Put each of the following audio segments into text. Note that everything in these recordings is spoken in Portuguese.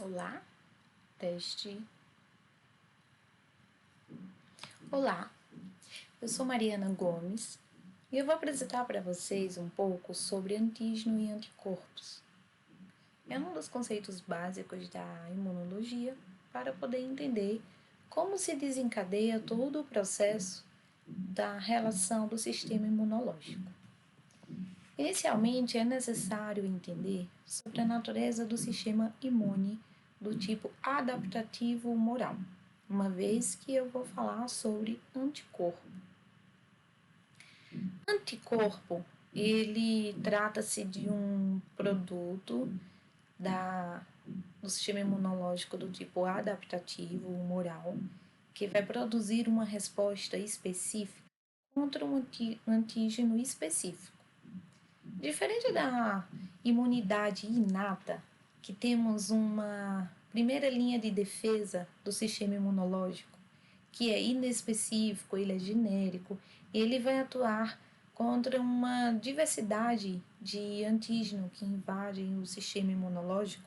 Olá, teste. Olá, eu sou Mariana Gomes e eu vou apresentar para vocês um pouco sobre antígeno e anticorpos. É um dos conceitos básicos da imunologia para poder entender como se desencadeia todo o processo da relação do sistema imunológico. Inicialmente, é necessário entender sobre a natureza do sistema imune do tipo adaptativo humoral, uma vez que eu vou falar sobre anticorpo. Anticorpo, ele trata-se de um produto do sistema imunológico do tipo adaptativo humoral, que vai produzir uma resposta específica contra um antígeno específico. Diferente da imunidade inata, que temos uma primeira linha de defesa do sistema imunológico, que é inespecífico, ele é genérico, ele vai atuar contra uma diversidade de antígenos que invadem o sistema imunológico.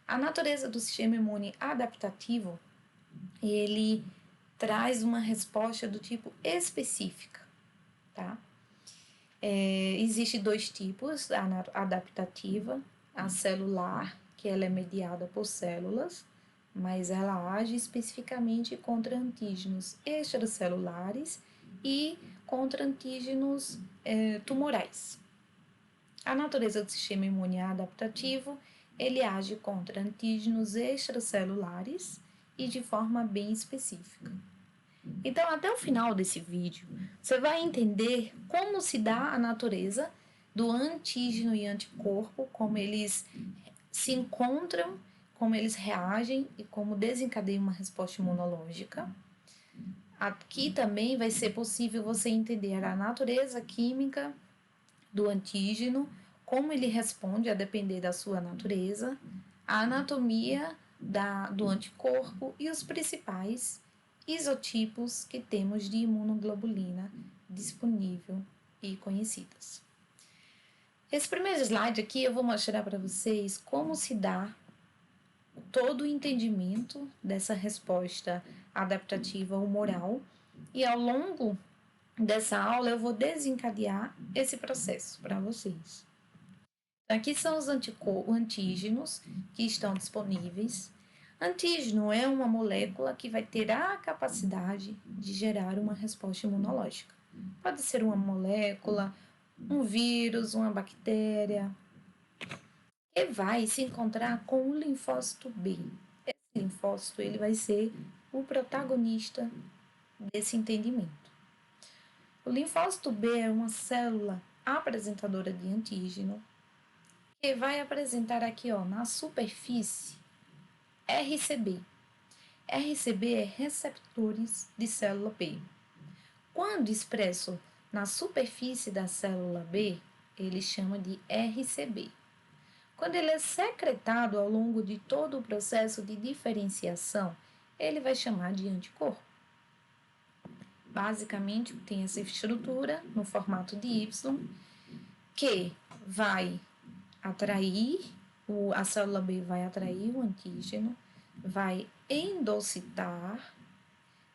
A natureza do sistema imune adaptativo, ele traz uma resposta do tipo específica, tá? Existem dois tipos, a adaptativa, a celular, que ela é mediada por células, mas ela age especificamente contra antígenos extracelulares e contra antígenos tumorais. A natureza do sistema imune adaptativo, ele age contra antígenos extracelulares e de forma bem específica. Então, até o final desse vídeo, você vai entender como se dá a natureza do antígeno e anticorpo, como eles se encontram, como eles reagem e como desencadeiam uma resposta imunológica. Aqui também vai ser possível você entender a natureza química do antígeno, como ele responde a depender da sua natureza, a anatomia do anticorpo e os principais isotipos que temos de imunoglobulina disponível e conhecidas. Esse primeiro slide aqui eu vou mostrar para vocês como se dá todo o entendimento dessa resposta adaptativa humoral e ao longo dessa aula eu vou desencadear esse processo para vocês. Aqui são os antígenos que estão disponíveis. Antígeno é uma molécula que vai ter a capacidade de gerar uma resposta imunológica. Pode ser uma molécula, um vírus, uma bactéria, que vai se encontrar com o linfócito B. Esse linfócito ele vai ser o protagonista desse entendimento. O linfócito B é uma célula apresentadora de antígeno que vai apresentar aqui na superfície RCB. RCB é receptores de célula B. Quando expresso na superfície da célula B, ele chama de RCB. Quando ele é secretado ao longo de todo o processo de diferenciação, ele vai chamar de anticorpo. Basicamente, tem essa estrutura no formato de Y, que vai atrair, a célula B vai atrair o antígeno, vai endocitar,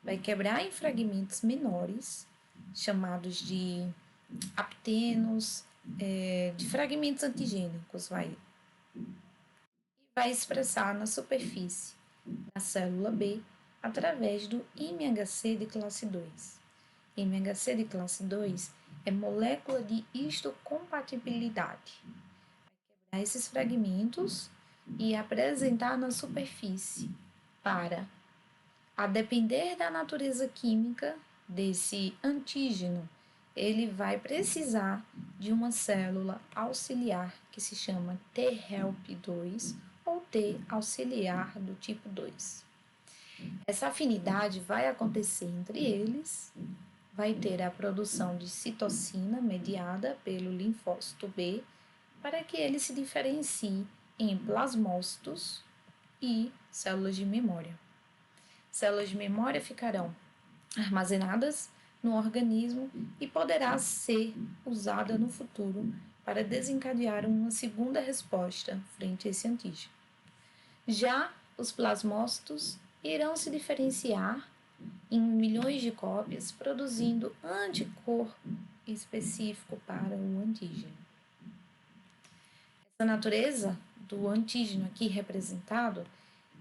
vai quebrar em fragmentos menores, chamados de aptenos, de fragmentos antigênicos, vai expressar na superfície da célula B através do IMHC de classe 2. IMHC de classe 2 é molécula de histocompatibilidade. Vai quebrar esses fragmentos e apresentar na superfície para, a depender da natureza química desse antígeno, ele vai precisar de uma célula auxiliar que se chama T-help2 ou T auxiliar do tipo 2. Essa afinidade vai acontecer entre eles, vai ter a produção de citocina mediada pelo linfócito B para que ele se diferencie em plasmócitos e células de memória. Células de memória ficarão armazenadas no organismo e poderá ser usada no futuro para desencadear uma segunda resposta frente a esse antígeno. Já os plasmócitos irão se diferenciar em milhões de cópias, produzindo anticorpo específico para o antígeno. Essa natureza do antígeno aqui representado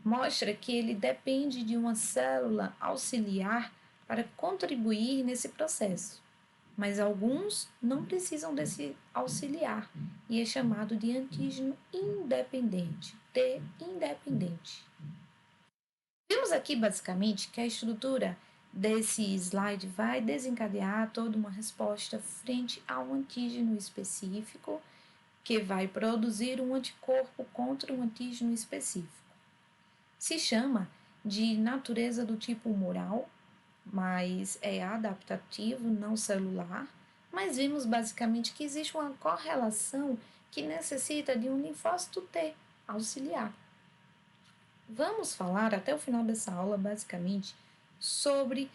mostra que ele depende de uma célula auxiliar para contribuir nesse processo, mas alguns não precisam desse auxiliar e é chamado de antígeno independente, T independente. Vimos aqui basicamente que a estrutura desse slide vai desencadear toda uma resposta frente a um antígeno específico que vai produzir um anticorpo contra um antígeno específico. Se chama de natureza do tipo humoral, mas é adaptativo, não celular, mas vimos basicamente que existe uma correlação que necessita de um linfócito T auxiliar. Vamos falar até o final dessa aula, basicamente, sobre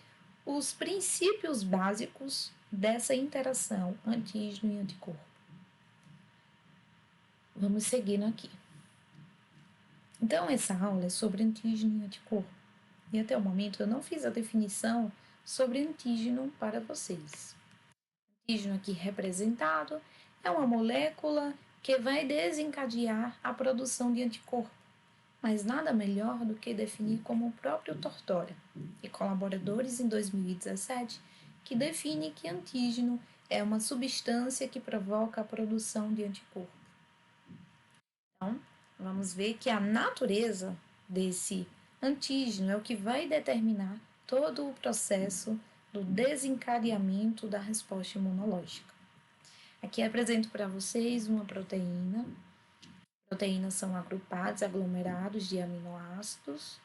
os princípios básicos dessa interação antígeno e anticorpo. Vamos seguindo aqui. Então, essa aula é sobre antígeno e anticorpo. E até o momento eu não fiz a definição sobre antígeno para vocês. O antígeno aqui representado é uma molécula que vai desencadear a produção de anticorpo, mas nada melhor do que definir como o próprio Tortora e colaboradores em 2017, que define que antígeno é uma substância que provoca a produção de anticorpo. Então, vamos ver que a natureza desse antígeno é o que vai determinar todo o processo do desencadeamento da resposta imunológica. Aqui apresento para vocês uma proteína. Proteínas são agrupados, aglomerados de aminoácidos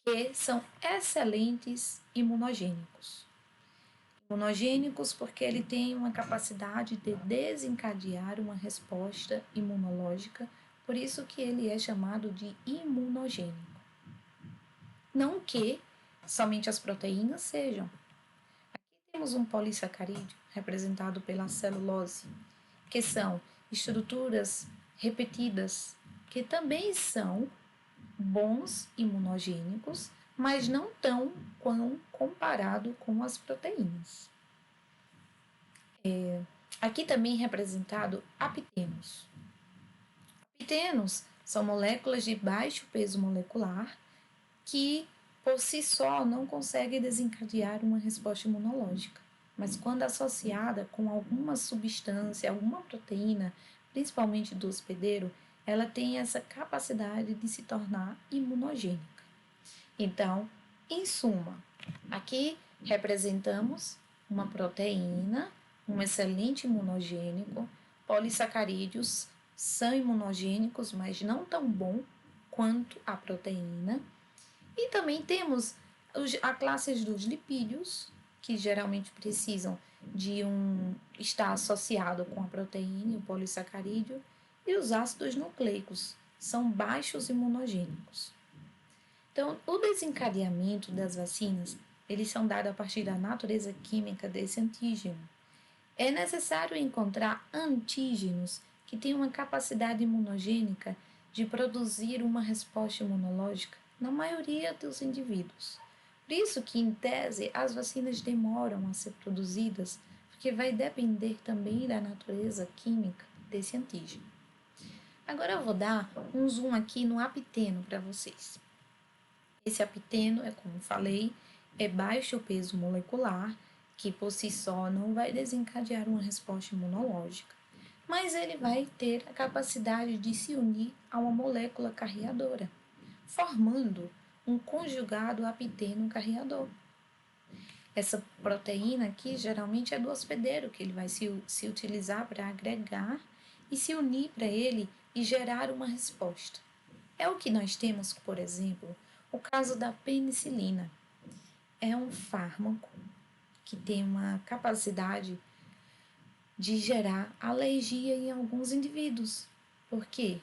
que são excelentes imunogênicos. Imunogênicos porque ele tem uma capacidade de desencadear uma resposta imunológica, por isso que ele é chamado de imunogênico. Não que somente as proteínas sejam. Aqui temos um polissacarídeo representado pela celulose, que são estruturas repetidas, que também são bons imunogênicos, mas não tão quão comparado com as proteínas. Aqui também representado apitenos. Apitenos são moléculas de baixo peso molecular que, por si só, não conseguem desencadear uma resposta imunológica, mas quando associada com alguma substância, alguma proteína, principalmente do hospedeiro, ela tem essa capacidade de se tornar imunogênica. Então, em suma, aqui representamos uma proteína, um excelente imunogênico, polissacarídeos são imunogênicos, mas não tão bom quanto a proteína. E também temos a classe dos lipídios, que geralmente precisam de estar associado com a proteína e o polissacarídeo, e os ácidos nucleicos são baixos imunogênicos. Então, o desencadeamento das vacinas, eles são dados a partir da natureza química desse antígeno. É necessário encontrar antígenos que tenham uma capacidade imunogênica de produzir uma resposta imunológica na maioria dos indivíduos. Por isso que, em tese, as vacinas demoram a ser produzidas, porque vai depender também da natureza química desse antígeno. Agora eu vou dar um zoom aqui no apiteno para vocês. Esse apiteno, como falei, é baixo peso molecular, que por si só não vai desencadear uma resposta imunológica, mas ele vai ter a capacidade de se unir a uma molécula carreadora, formando um conjugado apiteno carreador. Essa proteína aqui geralmente é do hospedeiro, que ele vai se utilizar para agregar e se unir para ele e gerar uma resposta. É o que nós temos, por exemplo, o caso da penicilina. É um fármaco que tem uma capacidade de gerar alergia em alguns indivíduos. Por quê?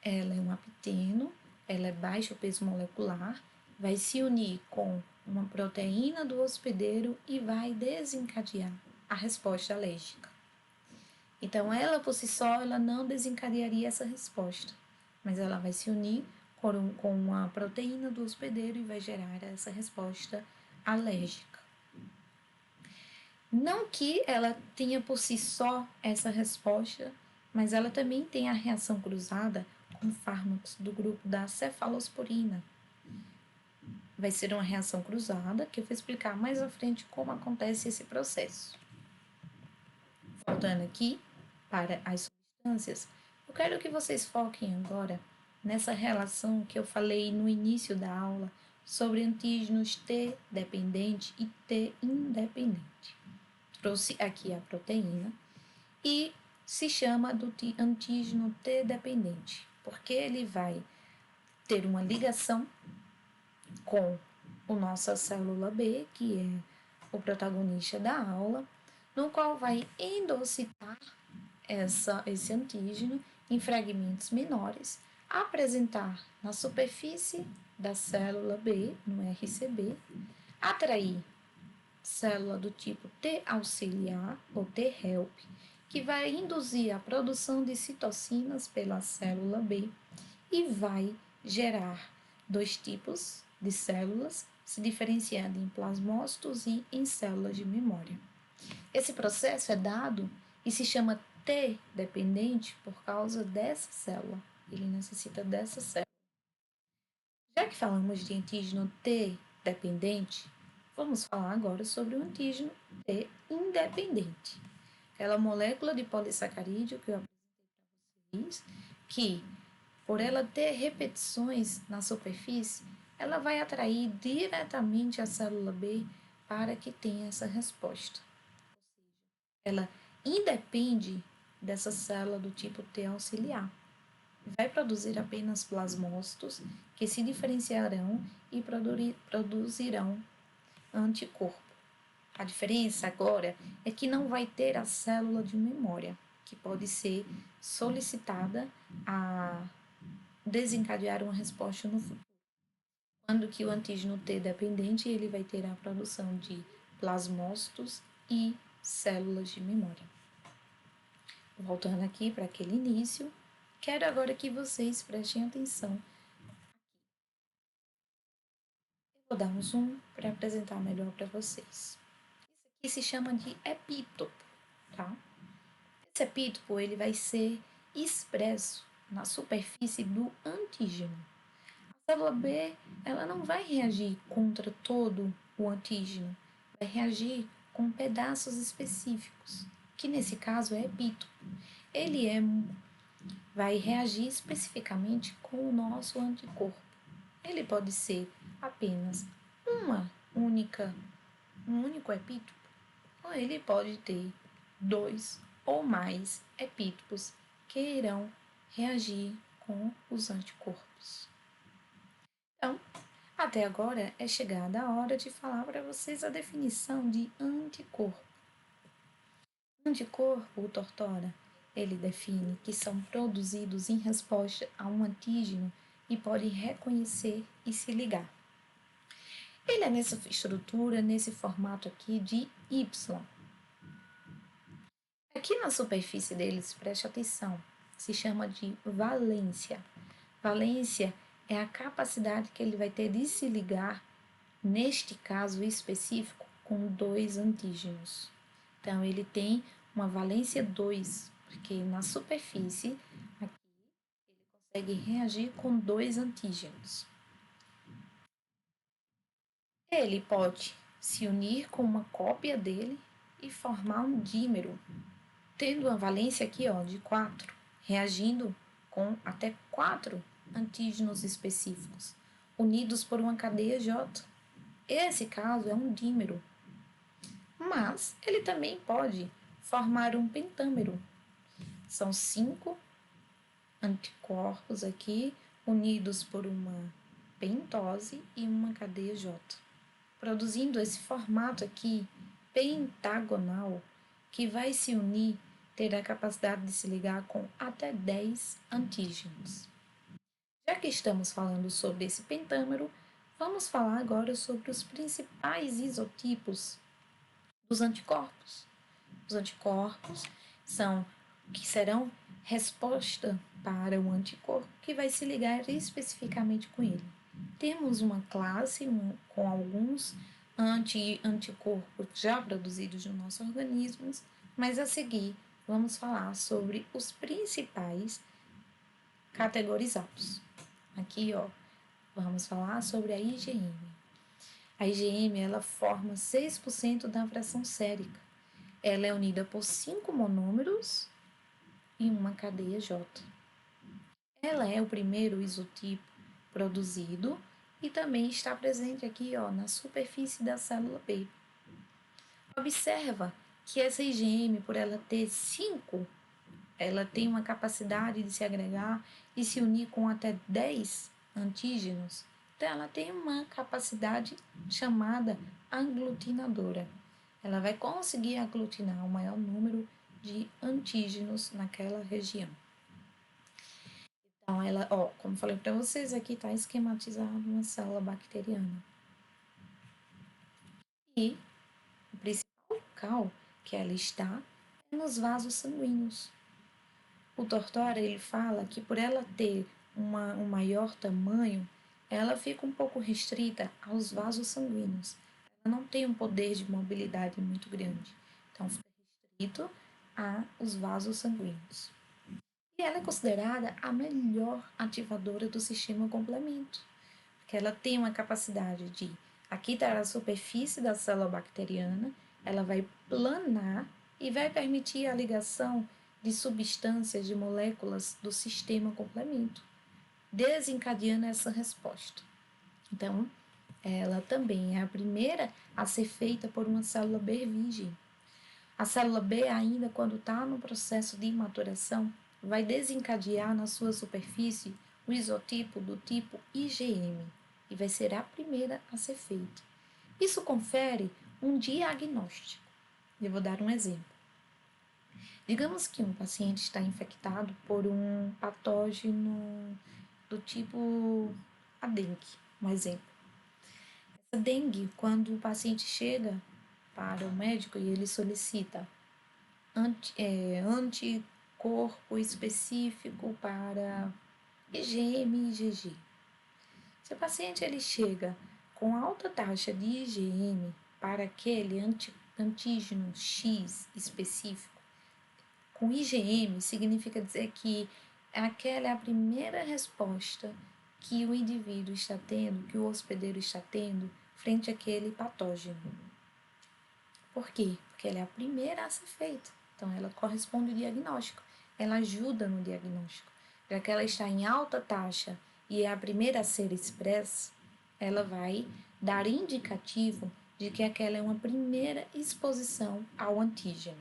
Ela é um apiteno, ela é baixo peso molecular, vai se unir com uma proteína do hospedeiro e vai desencadear a resposta alérgica. Então, ela por si só, ela não desencadearia essa resposta, mas ela vai se unir com uma proteína do hospedeiro e vai gerar essa resposta alérgica. Não que ela tenha por si só essa resposta, mas ela também tem a reação cruzada com fármacos do grupo da cefalosporina. Vai ser uma reação cruzada, que eu vou explicar mais à frente como acontece esse processo. Voltando aqui para as substâncias, eu quero que vocês foquem agora nessa relação que eu falei no início da aula sobre antígenos T dependente e T independente. Trouxe aqui a proteína e se chama do antígeno T dependente, porque ele vai ter uma ligação com a nossa célula B, que é o protagonista da aula, no qual vai endocitar esse antígeno em fragmentos menores, apresentar na superfície da célula B, no RCB, atrair célula do tipo T auxiliar ou T help, que vai induzir a produção de citocinas pela célula B e vai gerar dois tipos de células, se diferenciando em plasmócitos e em células de memória. Esse processo é dado e se chama T dependente por causa dessa célula. Ele necessita dessa célula. Já que falamos de antígeno T dependente, vamos falar agora sobre o antígeno T independente. Aquela molécula de polissacarídeo que eu apresentei para vocês, que por ela ter repetições na superfície, ela vai atrair diretamente a célula B para que tenha essa resposta. Ela independe dessa célula do tipo T auxiliar. Vai produzir apenas plasmócitos que se diferenciarão e produzirão anticorpo. A diferença agora é que não vai ter a célula de memória, que pode ser solicitada a desencadear uma resposta no futuro. Quando que o antígeno T dependente, ele vai ter a produção de plasmócitos e células de memória. Voltando aqui para aquele início, quero agora que vocês prestem atenção. Eu vou dar um zoom para apresentar melhor para vocês. Isso aqui se chama de epítopo, tá? Esse epítopo, ele vai ser expresso na superfície do antígeno. A célula B, ela não vai reagir contra todo o antígeno, vai reagir com pedaços específicos, que nesse caso é epítopo. Ele vai reagir especificamente com o nosso anticorpo. Ele pode ser apenas um único epítopo, ou ele pode ter dois ou mais epítopos que irão reagir com os anticorpos. Então, até agora é chegada a hora de falar para vocês a definição de anticorpo. Anticorpo, o Tortora, ele define que são produzidos em resposta a um antígeno e podem reconhecer e se ligar. Ele é nessa estrutura, nesse formato aqui de Y. Aqui na superfície deles, preste atenção, se chama de valência. Valência é a capacidade que ele vai ter de se ligar, neste caso específico, com dois antígenos. Então, ele tem uma valência 2, porque na superfície, aqui, ele consegue reagir com dois antígenos. Ele pode se unir com uma cópia dele e formar um dímero, tendo uma valência aqui de 4, reagindo com até 4 antígenos específicos, unidos por uma cadeia J. Esse caso é um dímero. Mas ele também pode formar um pentâmero. São 5 anticorpos aqui, unidos por uma pentose e uma cadeia J, produzindo esse formato aqui pentagonal, que vai se unir, ter a capacidade de se ligar com até 10 antígenos. Já que estamos falando sobre esse pentâmero, vamos falar agora sobre os principais isotipos dos anticorpos. Os anticorpos serão resposta para o anticorpo que vai se ligar especificamente com ele. Temos uma classe com alguns anticorpos já produzidos no nosso organismo, mas a seguir vamos falar sobre os principais categorizados. Aqui, ó, vamos falar sobre a IgM. A IgM, ela forma 6% da fração sérica. Ela é unida por 5 monômeros e uma cadeia J. Ela é o primeiro isotipo produzido e também está presente aqui, ó, na superfície da célula B. Observa que essa IgM, por ela ter 5, ela tem uma capacidade de se agregar e se unir com até 10 antígenos. Então, ela tem uma capacidade chamada aglutinadora. Ela vai conseguir aglutinar o maior número de antígenos naquela região. Então, ela, ó, como falei para vocês, aqui está esquematizado uma célula bacteriana. E o principal local que ela está é nos vasos sanguíneos. O Tortora, ele fala que por ela ter um maior tamanho, ela fica um pouco restrita aos vasos sanguíneos. Ela não tem um poder de mobilidade muito grande. Então, fica restrito aos vasos sanguíneos. E ela é considerada a melhor ativadora do sistema complemento, porque ela tem uma capacidade de, aqui está a superfície da célula bacteriana, ela vai planar e vai permitir a ligação de substâncias, de moléculas do sistema complemento, desencadeando essa resposta. Então, ela também é a primeira a ser feita por uma célula B virgem. A célula B, ainda quando está no processo de maturação, vai desencadear na sua superfície o isotipo do tipo IgM e vai ser a primeira a ser feita. Isso confere um diagnóstico. Eu vou dar um exemplo. Digamos que um paciente está infectado por um patógeno do tipo a dengue, um exemplo. Essa dengue, quando o paciente chega para o médico e ele solicita anticorpo específico para IgM e IgG. Se o paciente ele chega com alta taxa de IgM para aquele antígeno X específico, com IgM significa dizer que aquela é a primeira resposta que o indivíduo está tendo, que o hospedeiro está tendo frente àquele patógeno. Por quê? Porque ela é a primeira a ser feita. Então, ela corresponde ao diagnóstico. Ela ajuda no diagnóstico. Já que ela está em alta taxa e é a primeira a ser expressa, ela vai dar indicativo de que aquela é uma primeira exposição ao antígeno.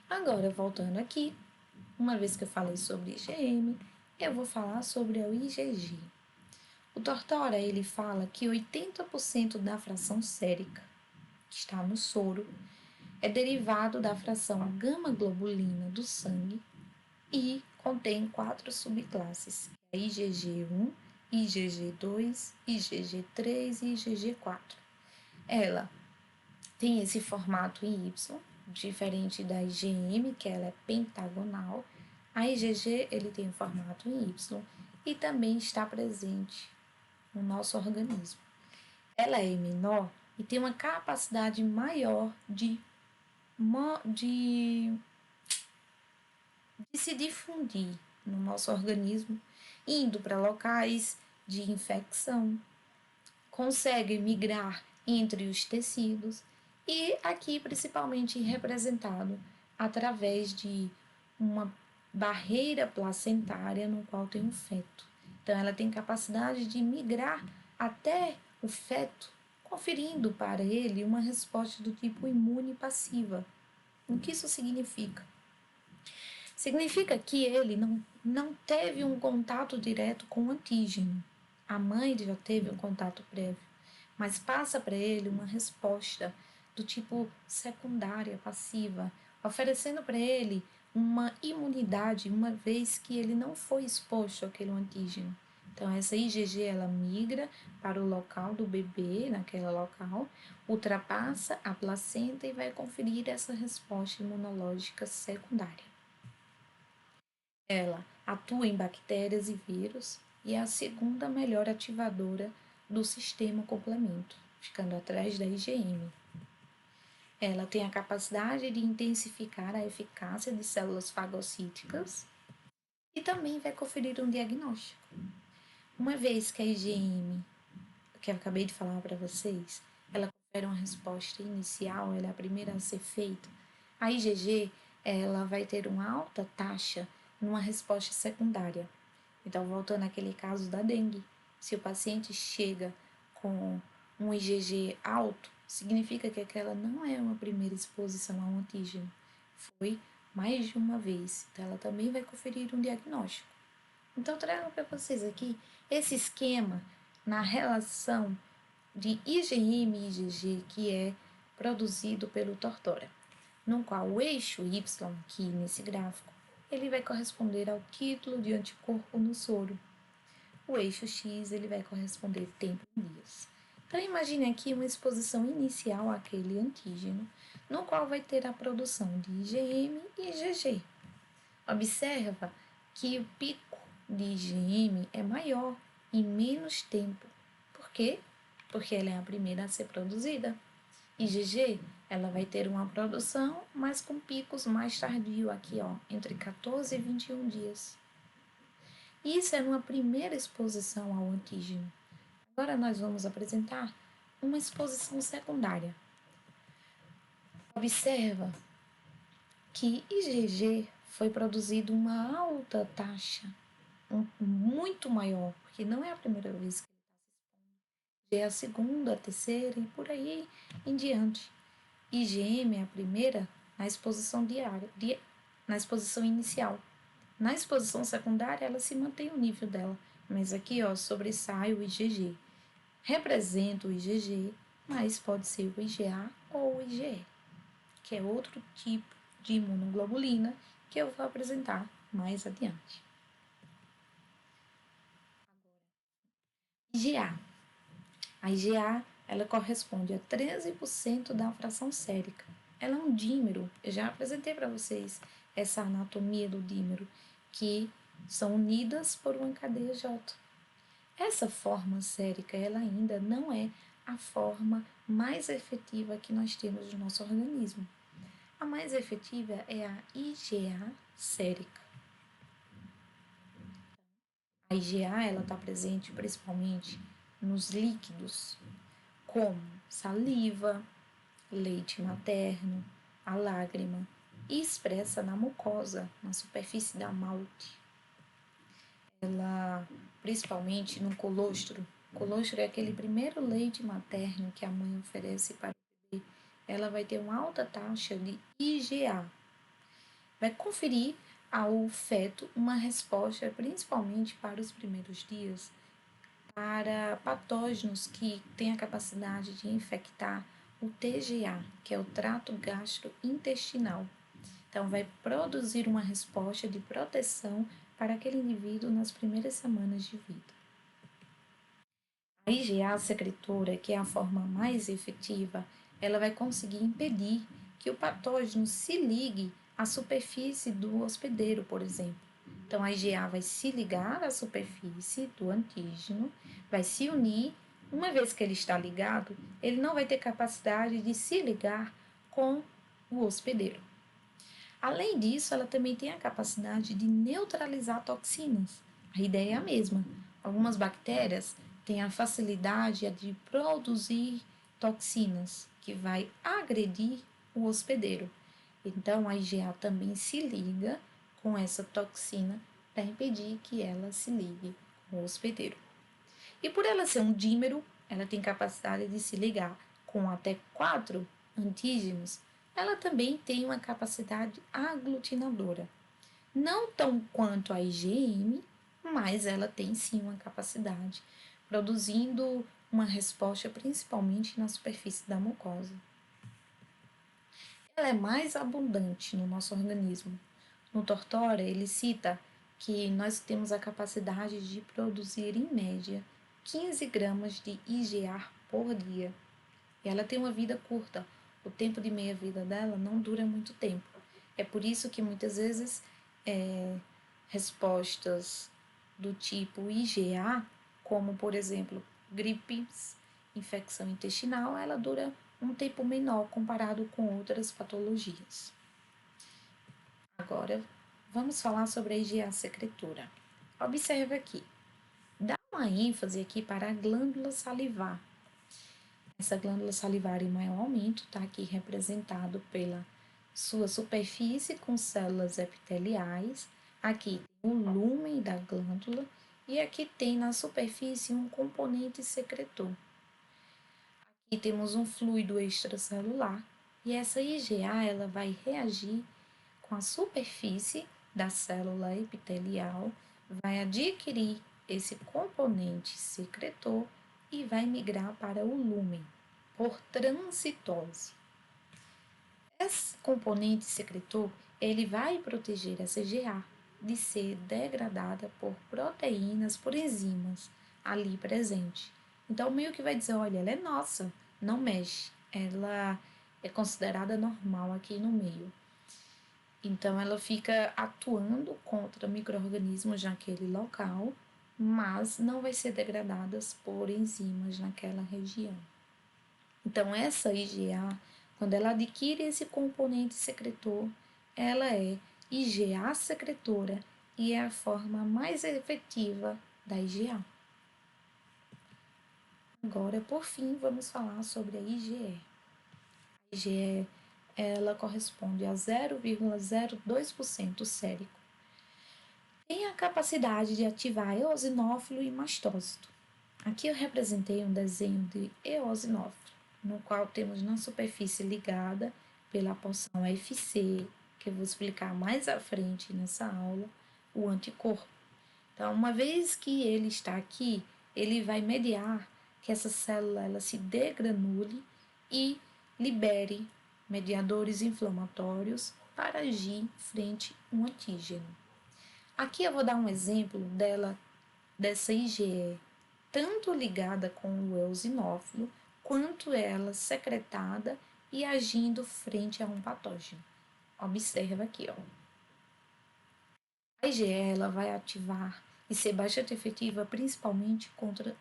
Agora, voltando aqui, uma vez que eu falei sobre IgM, eu vou falar sobre o IgG. O Tortora, ele fala que 80% da fração sérica que está no soro é derivado da fração gama-globulina do sangue e contém 4 subclasses, a IgG1, IgG2, IgG3 e IgG4. Ela tem esse formato em Y, diferente da IgM, que ela é pentagonal. A IgG ele tem o formato em Y e também está presente no nosso organismo. Ela é menor e tem uma capacidade maior de se difundir no nosso organismo, indo para locais de infecção, consegue migrar entre os tecidos e aqui principalmente representado através de uma barreira placentária no qual tem um feto. Então, ela tem capacidade de migrar até o feto, conferindo para ele uma resposta do tipo imune passiva. O que isso significa? Significa que ele não teve um contato direto com o antígeno. A mãe já teve um contato prévio, mas passa para ele uma resposta do tipo secundária, passiva, oferecendo para ele uma imunidade, uma vez que ele não foi exposto àquele antígeno. Então, essa IgG, ela migra para o local do bebê, naquele local, ultrapassa a placenta e vai conferir essa resposta imunológica secundária. Ela atua em bactérias e vírus e é a segunda melhor ativadora do sistema complemento, ficando atrás da IgM. Ela tem a capacidade de intensificar a eficácia de células fagocíticas e também vai conferir um diagnóstico. Uma vez que a IgM, que eu acabei de falar para vocês, ela confere uma resposta inicial, ela é a primeira a ser feita. A IgG, ela vai ter uma alta taxa numa resposta secundária. Então, voltando àquele caso da dengue, se o paciente chega com um IgG alto, significa que aquela não é uma primeira exposição a um antígeno, foi mais de uma vez. Então, ela também vai conferir um diagnóstico. Então, eu trago para vocês aqui esse esquema na relação de IgM e IgG que é produzido pelo Tortora, no qual o eixo Y, aqui nesse gráfico, ele vai corresponder ao título de anticorpo no soro. O eixo X ele vai corresponder tempo em dias. Então, imagine aqui uma exposição inicial àquele antígeno, no qual vai ter a produção de IgM e IgG. Observa que o pico de IgM é maior em menos tempo. Por quê? Porque ela é a primeira a ser produzida. IgG, ela vai ter uma produção, mas com picos mais tardio aqui, ó, entre 14 e 21 dias. Isso é numa primeira exposição ao antígeno. Agora nós vamos apresentar uma exposição secundária. Observa que IgG foi produzido uma alta taxa, muito maior, porque não é a primeira vez que ele está se expondo, é a segunda, a terceira e por aí em diante. IgM é a primeira na exposição diária, na exposição inicial. Na exposição secundária, ela se mantém o nível dela, mas aqui, ó, sobressai o IgG. Representa o IgG, mas pode ser o IgA ou o IgE, que é outro tipo de imunoglobulina que eu vou apresentar mais adiante. IgA. A IgA, ela corresponde a 13% da fração sérica. Ela é um dímero. Eu já apresentei para vocês essa anatomia do dímero, que são unidas por uma cadeia J. Essa forma sérica, ela ainda não é a forma mais efetiva que nós temos no nosso organismo. A mais efetiva é a IgA sérica. A IgA ela está presente principalmente nos líquidos, como saliva, leite materno, a lágrima, e expressa na mucosa, na superfície da malte. Ela, principalmente no colostro. O colostro é aquele primeiro leite materno que a mãe oferece para o bebê. Ela vai ter uma alta taxa de IgA. Vai conferir ao feto uma resposta, principalmente para os primeiros dias, para patógenos que têm a capacidade de infectar o TGA, que é o trato gastrointestinal. Então, vai produzir uma resposta de proteção para aquele indivíduo nas primeiras semanas de vida. A IgA secretora, que é a forma mais efetiva, ela vai conseguir impedir que o patógeno se ligue à superfície do hospedeiro, por exemplo. Então, a IgA vai se ligar à superfície do antígeno, vai se unir. Uma vez que ele está ligado, ele não vai ter capacidade de se ligar com o hospedeiro. Além disso, ela também tem a capacidade de neutralizar toxinas. A ideia é a mesma. Algumas bactérias têm a facilidade de produzir toxinas, que vai agredir o hospedeiro. Então, a IgA também se liga com essa toxina para impedir que ela se ligue com o hospedeiro. E por ela ser um dímero, ela tem capacidade de se ligar com até 4 antígenos. Ela também tem uma capacidade aglutinadora. Não tão quanto a IgM, mas ela tem sim uma capacidade, produzindo uma resposta principalmente na superfície da mucosa. Ela é mais abundante no nosso organismo. No Tortora, ele cita que nós temos a capacidade de produzir, em média, 15 gramas de IgA por dia. E ela tem uma vida curta. O tempo de meia-vida dela não dura muito tempo. É por isso que muitas vezes respostas do tipo IgA, como por exemplo, gripes, infecção intestinal, ela dura um tempo menor comparado com outras patologias. Agora, vamos falar sobre a IgA secretora. Observe aqui, dá uma ênfase aqui para a glândula salivar. Essa glândula salivar em maior aumento está aqui representado pela sua superfície com células epiteliais. Aqui tem o lúmen da glândula e aqui tem na superfície um componente secretor. Aqui temos um fluido extracelular e essa IgA ela vai reagir com a superfície da célula epitelial, vai adquirir esse componente secretor e vai migrar para o lúmen por transcitose. Esse componente secretor ele vai proteger essa IgA de ser degradada por proteínas, por enzimas ali presentes. Então, meio que vai dizer, olha, ela é nossa, não mexe. Ela é considerada normal aqui no meio. Então, ela fica atuando contra micro-organismos naquele local, mas não vai ser degradada por enzimas naquela região. Então, essa IgA, quando ela adquire esse componente secretor, ela é IgA secretora e é a forma mais efetiva da IgA. Agora, por fim, vamos falar sobre a IgE. A IgE, ela corresponde a 0,02% sérico. Tem a capacidade de ativar eosinófilo e mastócito. Aqui eu representei um desenho de eosinófilo, no qual temos na superfície ligada pela porção FC, que eu vou explicar mais à frente nessa aula, o anticorpo. Então, uma vez que ele está aqui, ele vai mediar que essa célula ela se degranule e libere mediadores inflamatórios para agir frente a um antígeno. Aqui eu vou dar um exemplo dessa IgE, tanto ligada com o eosinófilo, quanto ela secretada e agindo frente a um patógeno. Observa aqui, ó. A IgE ela vai ativar e ser bastante efetiva principalmente contra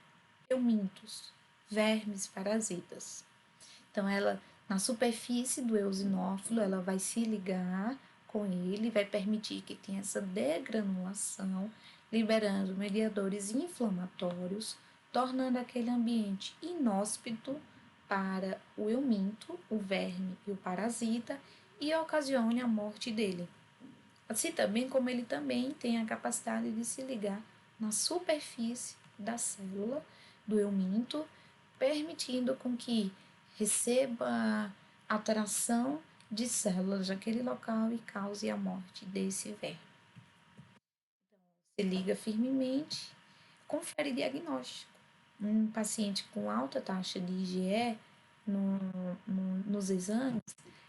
eumintos, vermes, parasitas. Então, ela, na superfície do eosinófilo, ela vai se ligar com ele, vai permitir que tenha essa degranulação, liberando mediadores inflamatórios, tornando aquele ambiente inóspito para o euminto, o verme e o parasita e ocasione a morte dele. Assim também como ele também tem a capacidade de se ligar na superfície da célula do euminto, permitindo com que receba atração de células daquele local e cause a morte desse verme. Então, se liga firmemente, confere diagnóstico. Um paciente com alta taxa de IgE nos exames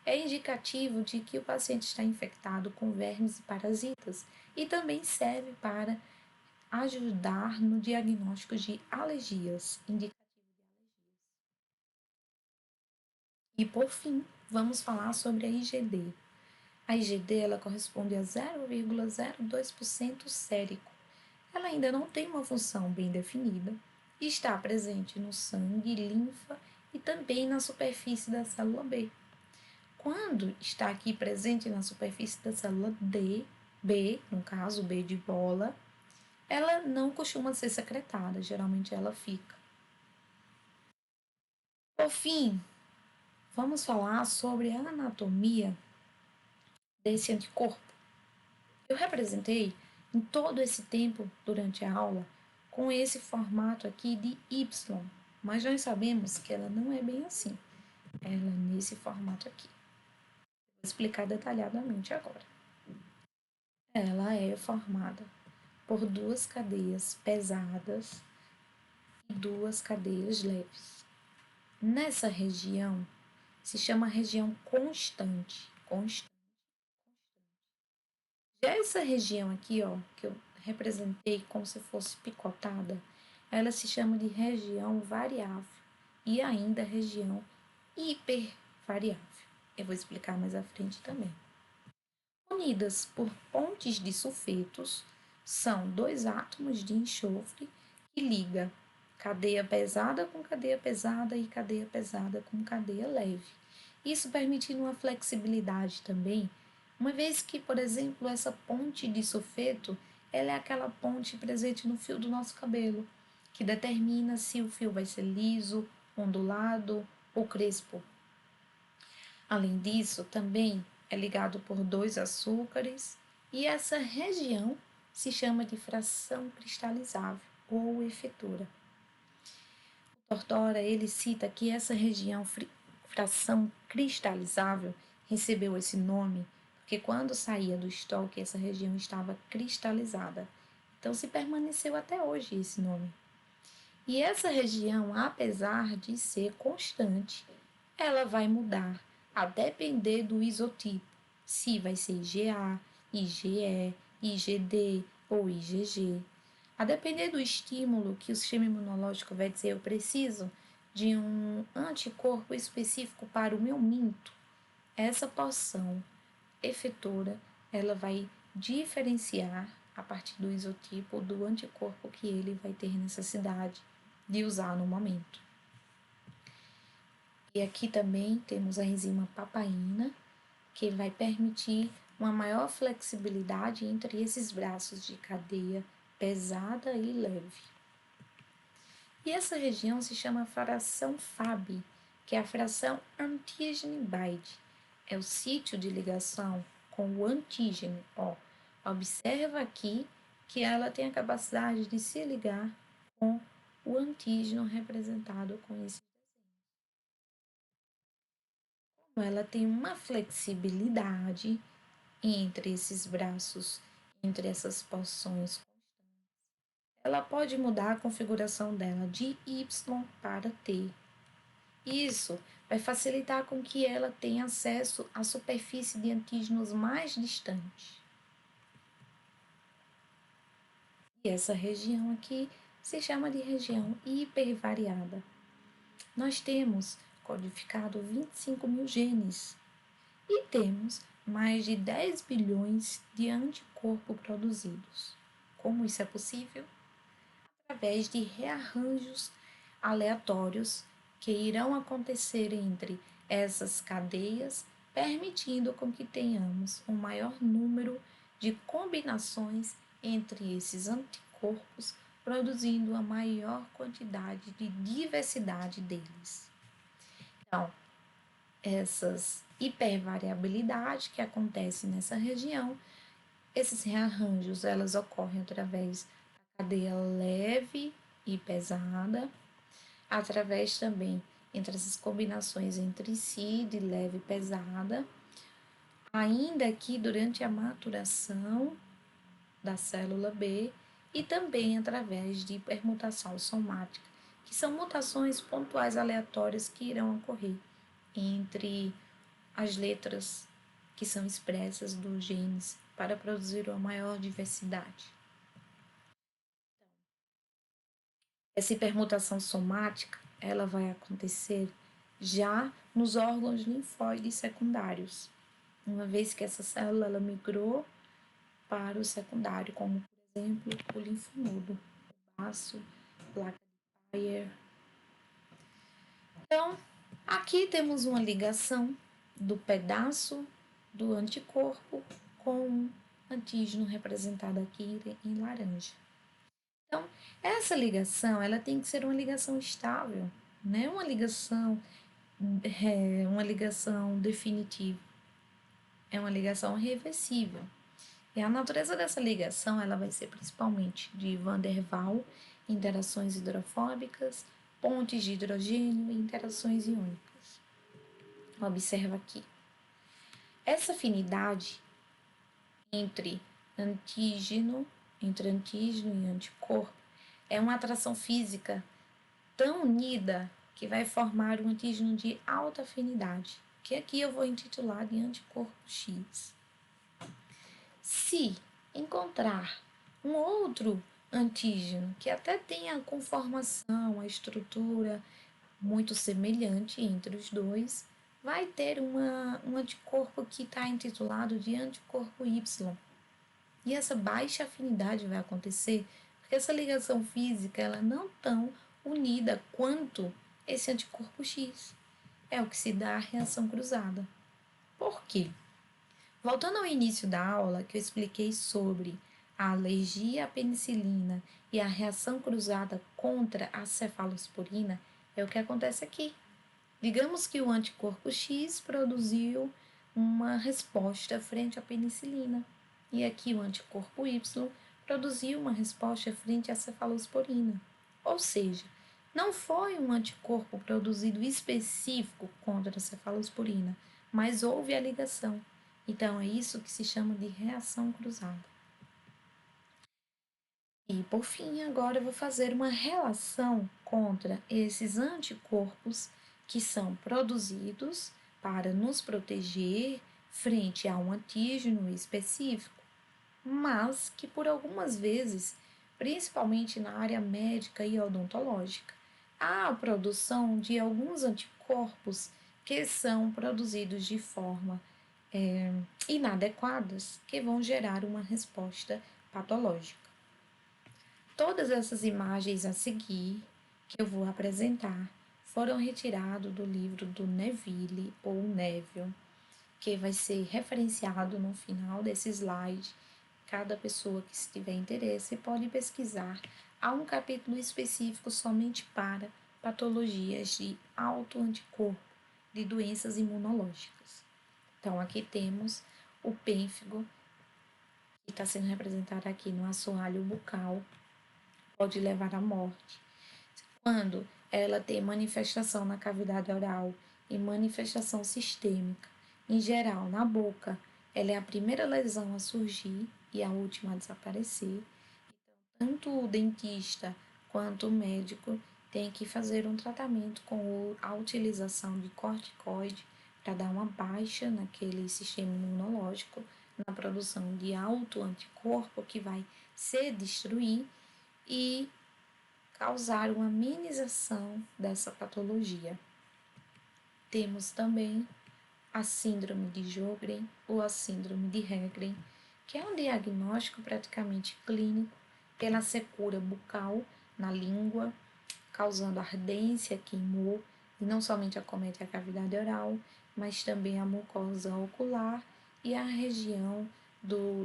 é indicativo de que o paciente está infectado com vermes e parasitas e também serve para ajudar no diagnóstico de alergias, indicativo de alergias. E por fim, vamos falar sobre a IgD. A IgD ela corresponde a 0,02% sérico. Ela ainda não tem uma função bem definida e está presente no sangue, linfa e também na superfície da célula B. Quando está aqui presente na superfície da célula B, no caso B de bola, ela não costuma ser secretada, geralmente ela fica. Por fim, vamos falar sobre a anatomia desse anticorpo. Eu representei em todo esse tempo durante a aula com esse formato aqui de Y, mas nós sabemos que ela não é bem assim. Ela é nesse formato aqui. Vou explicar detalhadamente agora. Ela é formada por duas cadeias pesadas e duas cadeias leves. Nessa região se chama região constante. Já essa região aqui, ó, que eu representei como se fosse picotada, ela se chama de região variável e ainda região hipervariável. Eu vou explicar mais à frente também. unidas por pontes de sulfetos, são dois átomos de enxofre que liga cadeia pesada com cadeia pesada e cadeia pesada com cadeia leve. Isso permitindo uma flexibilidade também, uma vez que, por exemplo, essa ponte de sulfeto, ela é aquela ponte presente no fio do nosso cabelo, que determina se o fio vai ser liso, ondulado ou crespo. Além disso, também é ligado por dois açúcares e essa região se chama de fração cristalizável ou efetora. O Tortora ele cita que essa região fração cristalizável recebeu esse nome porque quando saía do estoque essa região estava cristalizada. Então se permaneceu até hoje esse nome. E essa região, apesar de ser constante, ela vai mudar a depender do isotipo, se vai ser IgA, IgE, IgD ou IgG. A depender do estímulo que o sistema imunológico vai dizer, eu preciso de um anticorpo específico para o meu minto, essa porção efetora, ela vai diferenciar a partir do isotipo do anticorpo que ele vai ter necessidade de usar no momento. E aqui também temos a enzima papaina, que vai permitir uma maior flexibilidade entre esses braços de cadeia pesada e leve. E essa região se chama fração Fab, que é a fração antígeno-bide. É o sítio de ligação com o antígeno. Observa aqui que ela tem a capacidade de se ligar com o antígeno representado com esse desenho. Ela tem uma flexibilidade entre esses braços, entre essas porções. Ela pode mudar a configuração dela de Y para T. Isso vai facilitar com que ela tenha acesso à superfície de antígenos mais distante. E essa região aqui se chama de região hipervariada. Nós temos codificado 25 mil genes e temos mais de 10 bilhões de anticorpos produzidos. Como isso é possível? Através de rearranjos aleatórios que irão acontecer entre essas cadeias, permitindo com que tenhamos um maior número de combinações entre esses anticorpos, produzindo a maior quantidade de diversidade deles. Então, essas hipervariabilidades que acontecem nessa região, esses rearranjos, elas ocorrem através da cadeia leve e pesada, através também entre essas combinações entre si de leve e pesada, ainda que durante a maturação da célula B e também através de permutação somática, que são mutações pontuais aleatórias que irão ocorrer entre as letras que são expressas dos genes para produzir uma maior diversidade. Essa hipermutação somática, ela vai acontecer já nos órgãos linfóides secundários, uma vez que essa célula ela migrou para o secundário, como por exemplo o linfonodo, o baço, placa de Peyer. Então, aqui temos uma ligação do pedaço do anticorpo com um antígeno representado aqui em laranja. Então, essa ligação, ela tem que ser uma ligação estável, não é uma ligação definitiva, é uma ligação reversível. E a natureza dessa ligação, ela vai ser principalmente de Van der Waals, interações hidrofóbicas, pontes de hidrogênio e interações iônicas. Observa aqui. Essa afinidade entre antígeno e anticorpo é uma atração física tão unida que vai formar um antígeno de alta afinidade, que aqui eu vou intitular de anticorpo X. Se encontrar um outro antígeno que até tenha a conformação, a estrutura muito semelhante entre os dois, vai ter um anticorpo que está intitulado de anticorpo Y. E essa baixa afinidade vai acontecer porque essa ligação física ela não tão unida quanto esse anticorpo X. É o que se dá a reação cruzada. Por quê? Voltando ao início da aula, que eu expliquei sobre a alergia à penicilina e a reação cruzada contra a cefalosporina, é o que acontece aqui. Digamos que o anticorpo X produziu uma resposta frente à penicilina, e aqui o anticorpo Y produziu uma resposta frente à cefalosporina. Ou seja, não foi um anticorpo produzido específico contra a cefalosporina, mas houve a ligação. Então, é isso que se chama de reação cruzada. E, por fim, agora eu vou fazer uma relação contra esses anticorpos que são produzidos para nos proteger frente a um antígeno específico, mas que por algumas vezes, principalmente na área médica e odontológica, há a produção de alguns anticorpos que são produzidos de forma inadequadas, que vão gerar uma resposta patológica. Todas essas imagens a seguir que eu vou apresentar foram retiradas do livro do Neville ou Neville, que vai ser referenciado no final desse slide. Cada pessoa que tiver interesse pode pesquisar. Há um capítulo específico somente para patologias de autoanticorpo de doenças imunológicas. Então, aqui temos o pênfigo, que está sendo representado aqui no assoalho bucal, pode levar à morte. Quando ela tem manifestação na cavidade oral e manifestação sistêmica, em geral na boca, ela é a primeira lesão a surgir e a última a desaparecer. Então, tanto o dentista quanto o médico tem que fazer um tratamento com a utilização de corticoide para dar uma baixa naquele sistema imunológico, na produção de autoanticorpo que vai se destruir e causar uma minimização dessa patologia. Temos também a síndrome de Sjögren ou a síndrome de Sjögren, que é um diagnóstico praticamente clínico pela secura bucal na língua, causando ardência, queimor, e não somente acomete a cavidade oral, mas também a mucosa ocular e a região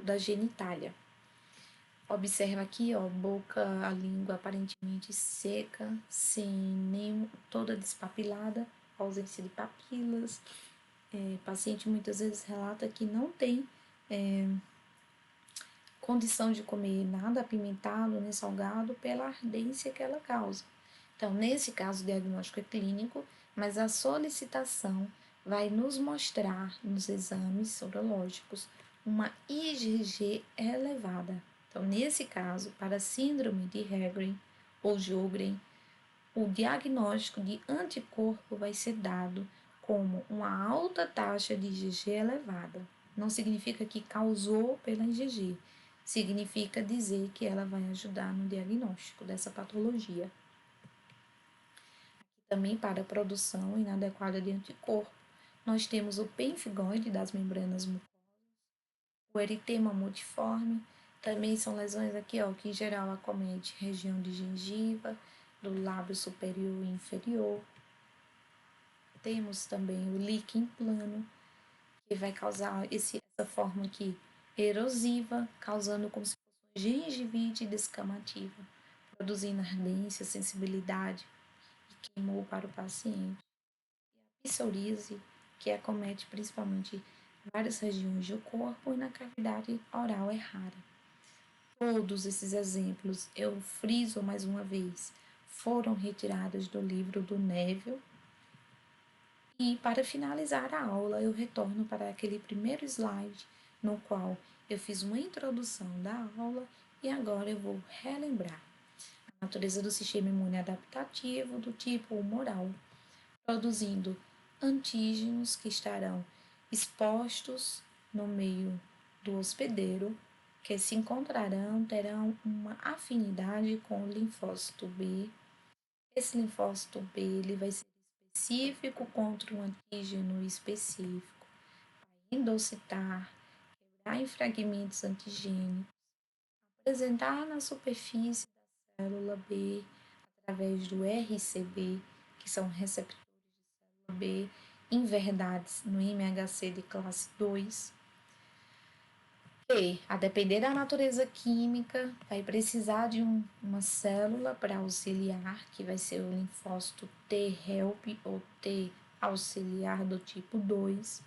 da genitália. Observa aqui, ó, boca, a língua aparentemente seca, sem nem toda despapilada, ausência de papilas. Paciente muitas vezes relata que não tem condição de comer nada apimentado nem salgado pela ardência que ela causa. Então, nesse caso, o diagnóstico é clínico, mas a solicitação vai nos mostrar nos exames sorológicos uma IgG elevada. Então, nesse caso, para a síndrome de Sjögren ou Sjögren, o diagnóstico de anticorpo vai ser dado como uma alta taxa de IgG elevada. Não significa que causou pela IgG, significa dizer que ela vai ajudar no diagnóstico dessa patologia. Aqui também para a produção inadequada de anticorpo, nós temos o pemfigoide das membranas mucosas, o eritema multiforme, também são lesões aqui, ó, que em geral acomete região de gengiva, do lábio superior e inferior. Temos também o líquen plano, que vai causar essa forma aqui erosiva, causando como se fosse uma gengivite descamativa, produzindo ardência, sensibilidade e queimou para o paciente. E a psoríase, que acomete principalmente várias regiões do corpo e na cavidade oral é rara. Todos esses exemplos, eu friso mais uma vez, foram retirados do livro do Neville. E para finalizar a aula, eu retorno para aquele primeiro slide no qual eu fiz uma introdução da aula e agora eu vou relembrar a natureza do sistema imune adaptativo do tipo humoral, produzindo antígenos que estarão expostos no meio do hospedeiro, que se encontrarão, terão uma afinidade com o linfócito B. Esse linfócito B ele vai ser específico contra um antígeno específico, endocitar, quebrar em fragmentos antigênicos, apresentar na superfície da célula B através do RCB, que são receptores de célula B, inverdades no MHC de classe 2. E, a depender da natureza química, vai precisar de uma célula para auxiliar, que vai ser o linfócito T-help ou T auxiliar do tipo 2,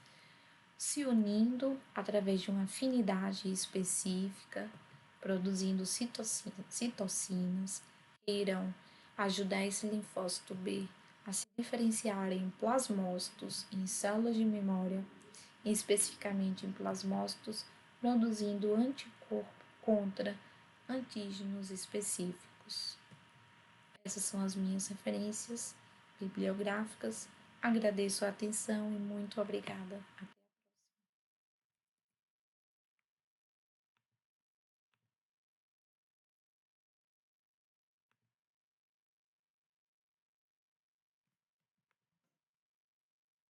se unindo através de uma afinidade específica, produzindo citocinas, que irão ajudar esse linfócito B a se diferenciar em plasmócitos, em células de memória, e especificamente em plasmócitos, produzindo anticorpo contra antígenos específicos. Essas são as minhas referências bibliográficas. Agradeço a atenção e muito obrigada.